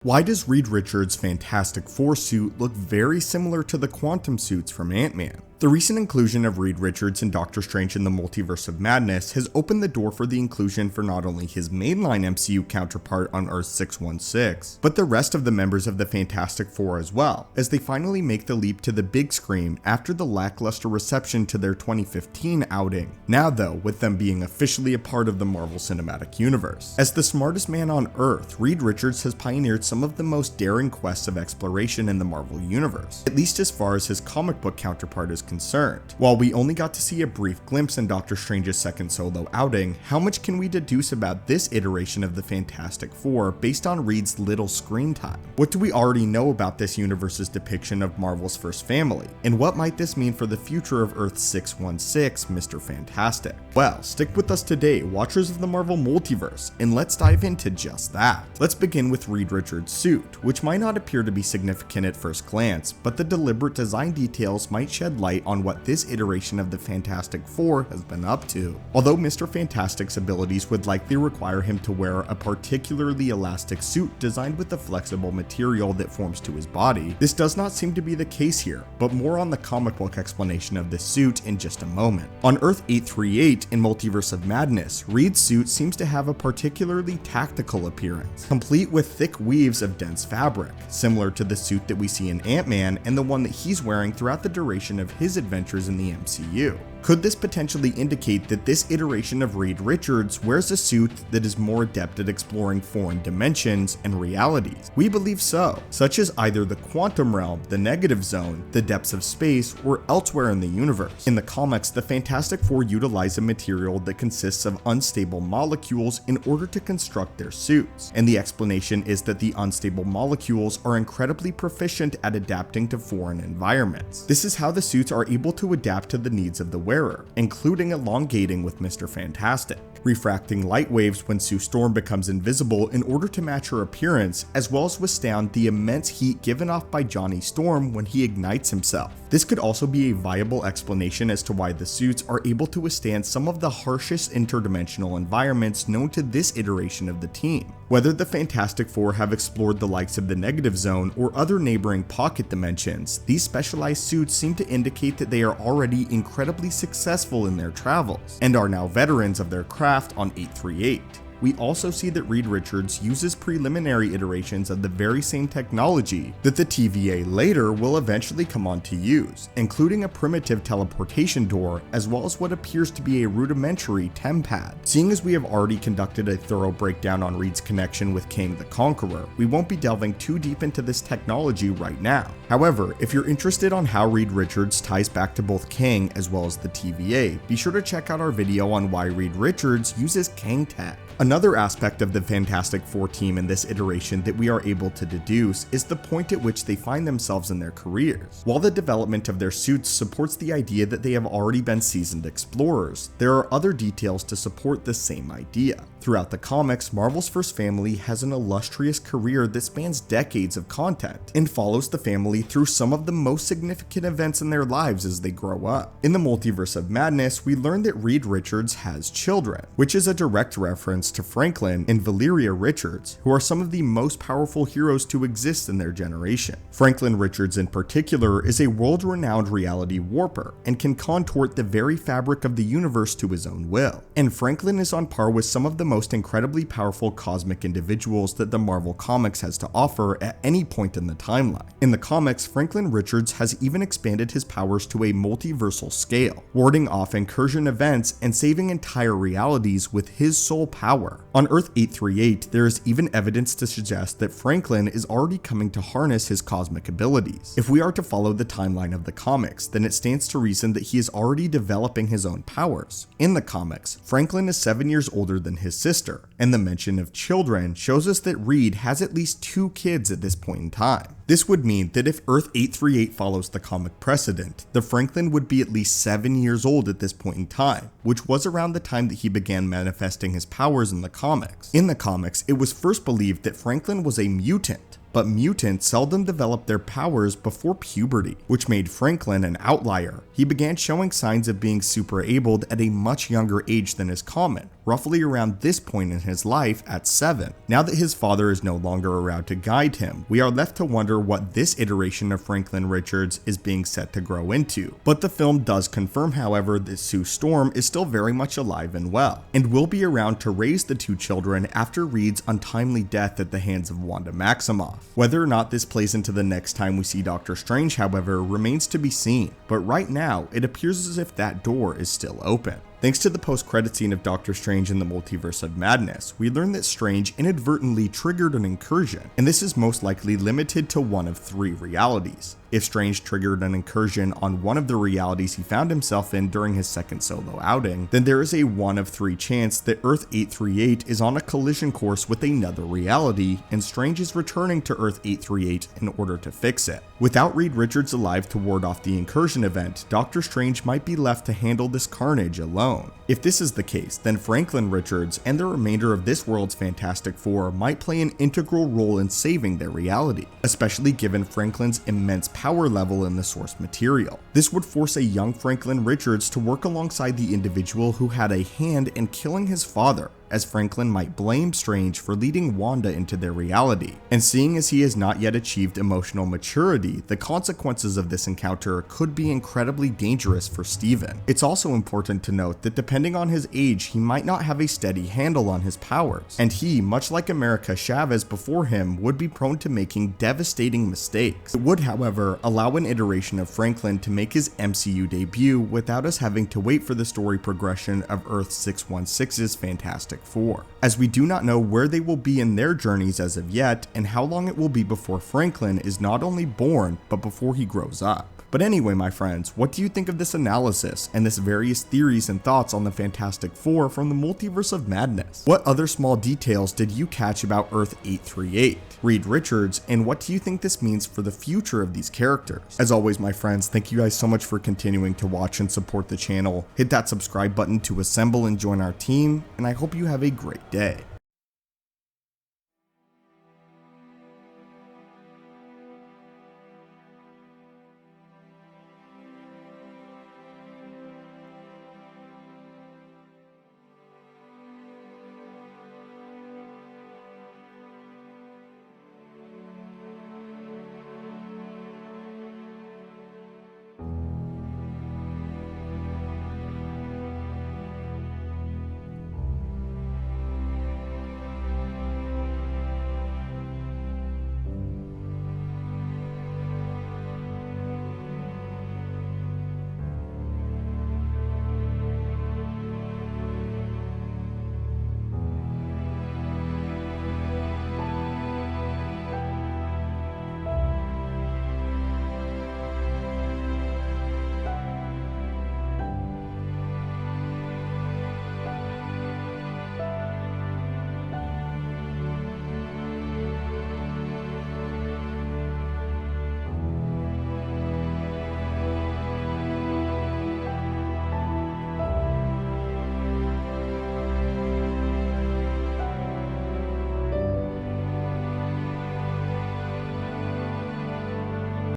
Why does Reed Richards' Fantastic Four suit look very similar to the quantum suits from Ant-Man? The recent inclusion of Reed Richards in Doctor Strange in the Multiverse of Madness has opened the door for the inclusion for not only his mainline MCU counterpart on Earth 616, but the rest of the members of the Fantastic Four as well, as they finally make the leap to the big screen after the lackluster reception to their 2015 outing. Now though, with them being officially a part of the Marvel Cinematic Universe. As the smartest man on Earth, Reed Richards has pioneered some of the most daring quests of exploration in the Marvel Universe, at least as far as his comic book counterpart is concerned. While we only got to see a brief glimpse in Doctor Strange's second solo outing, how much can we deduce about this iteration of the Fantastic Four based on Reed's little screen time? What do we already know about this universe's depiction of Marvel's first family? And what might this mean for the future of Earth 616, Mr. Fantastic? Well, stick with us today, watchers of the Marvel Multiverse, and let's dive into just that. Let's begin with Reed Richards' suit, which might not appear to be significant at first glance, but the deliberate design details might shed light on what this iteration of the Fantastic Four has been up to. Although Mr. Fantastic's abilities would likely require him to wear a particularly elastic suit designed with the flexible material that forms to his body, this does not seem to be the case here, but more on the comic book explanation of this suit in just a moment. On Earth 838 in Multiverse of Madness, Reed's suit seems to have a particularly tactical appearance, complete with thick weaves of dense fabric, similar to the suit that we see in Ant-Man and the one that he's wearing throughout the duration of his adventures in the MCU. Could this potentially indicate that this iteration of Reed Richards wears a suit that is more adept at exploring foreign dimensions and realities? We believe so, such as either the quantum realm, the negative zone, the depths of space, or elsewhere in the universe. In the comics, the Fantastic Four utilize a material that consists of unstable molecules in order to construct their suits, and the explanation is that the unstable molecules are incredibly proficient at adapting to foreign environments. This is how the suits are able to adapt to the needs of the wearer, including elongating with Mr. Fantastic, refracting light waves when Sue Storm becomes invisible in order to match her appearance, as well as withstand the immense heat given off by Johnny Storm when he ignites himself. This could also be a viable explanation as to why the suits are able to withstand some of the harshest interdimensional environments known to this iteration of the team. Whether the Fantastic Four have explored the likes of the negative zone or other neighboring pocket dimensions, these specialized suits seem to indicate that they are already incredibly successful in their travels, and are now veterans of their craft on 838. We also see that Reed Richards uses preliminary iterations of the very same technology that the TVA later will eventually come on to use, including a primitive teleportation door as well as what appears to be a rudimentary TemPad. Seeing as we have already conducted a thorough breakdown on Reed's connection with Kang the Conqueror, we won't be delving too deep into this technology right now. However, if you're interested on how Reed Richards ties back to both Kang as well as the TVA, be sure to check out our video on why Reed Richards uses Kang tech. Another aspect of the Fantastic Four team in this iteration that we are able to deduce is the point at which they find themselves in their careers. While the development of their suits supports the idea that they have already been seasoned explorers, there are other details to support the same idea. Throughout the comics, Marvel's first family has an illustrious career that spans decades of content, and follows the family through some of the most significant events in their lives as they grow up. In the Multiverse of Madness, we learn that Reed Richards has children, which is a direct reference to Franklin and Valeria Richards, who are some of the most powerful heroes to exist in their generation. Franklin Richards in particular is a world-renowned reality warper, and can contort the very fabric of the universe to his own will. And Franklin is on par with some of the most incredibly powerful cosmic individuals that the Marvel Comics has to offer at any point in the timeline. In the comics, Franklin Richards has even expanded his powers to a multiversal scale, warding off incursion events and saving entire realities with his sole power. On Earth 838, there is even evidence to suggest that Franklin is already coming to harness his cosmic abilities. If we are to follow the timeline of the comics, then it stands to reason that he is already developing his own powers. In the comics, Franklin is 7 years older than his sister, and the mention of children shows us that Reed has at least 2 kids at this point in time. This would mean that if Earth 838 follows the comic precedent, the Franklin would be at least 7 years old at this point in time, which was around the time that he began manifesting his powers in the comics. In the comics, it was first believed that Franklin was a mutant, but mutants seldom develop their powers before puberty, which made Franklin an outlier. He began showing signs of being super abled at a much younger age than is common, roughly around this point in his life at 7. Now that his father is no longer around to guide him, we are left to wonder what this iteration of Franklin Richards is being set to grow into. But the film does confirm, however, that Sue Storm is still very much alive and well, and will be around to raise the two children after Reed's untimely death at the hands of Wanda Maximoff. Whether or not this plays into the next time we see Doctor Strange, however, remains to be seen, but right now it appears as if that door is still open. Thanks to the post-credit scene of Doctor Strange in the Multiverse of Madness, we learn that Strange inadvertently triggered an incursion, and this is most likely limited to one of 3 realities. If Strange triggered an incursion on one of the realities he found himself in during his second solo outing, then there is a 1 of 3 chance that Earth 838 is on a collision course with another reality, and Strange is returning to Earth 838 in order to fix it. Without Reed Richards alive to ward off the incursion event, Doctor Strange might be left to handle this carnage alone. If this is the case, then Franklin Richards and the remainder of this world's Fantastic Four might play an integral role in saving their reality, especially given Franklin's immense power level in the source material. This would force a young Franklin Richards to work alongside the individual who had a hand in killing his father, as Franklin might blame Strange for leading Wanda into their reality. And seeing as he has not yet achieved emotional maturity, the consequences of this encounter could be incredibly dangerous for Steven. It's also important to note that depending on his age, he might not have a steady handle on his powers, and he, much like America Chavez before him, would be prone to making devastating mistakes. It would, however, allow an iteration of Franklin to make his MCU debut without us having to wait for the story progression of Earth 616's Fantastic Four, as we do not know where they will be in their journeys as of yet, and how long it will be before Franklin is not only born, but before he grows up. But anyway, my friends, what do you think of this analysis and this various theories and thoughts on the Fantastic Four from the Multiverse of Madness? What other small details did you catch about Earth 838, Reed Richards, and what do you think this means for the future of these characters? As always, my friends, thank you guys so much for continuing to watch and support the channel. Hit that subscribe button to assemble and join our team, and I hope you have a great day.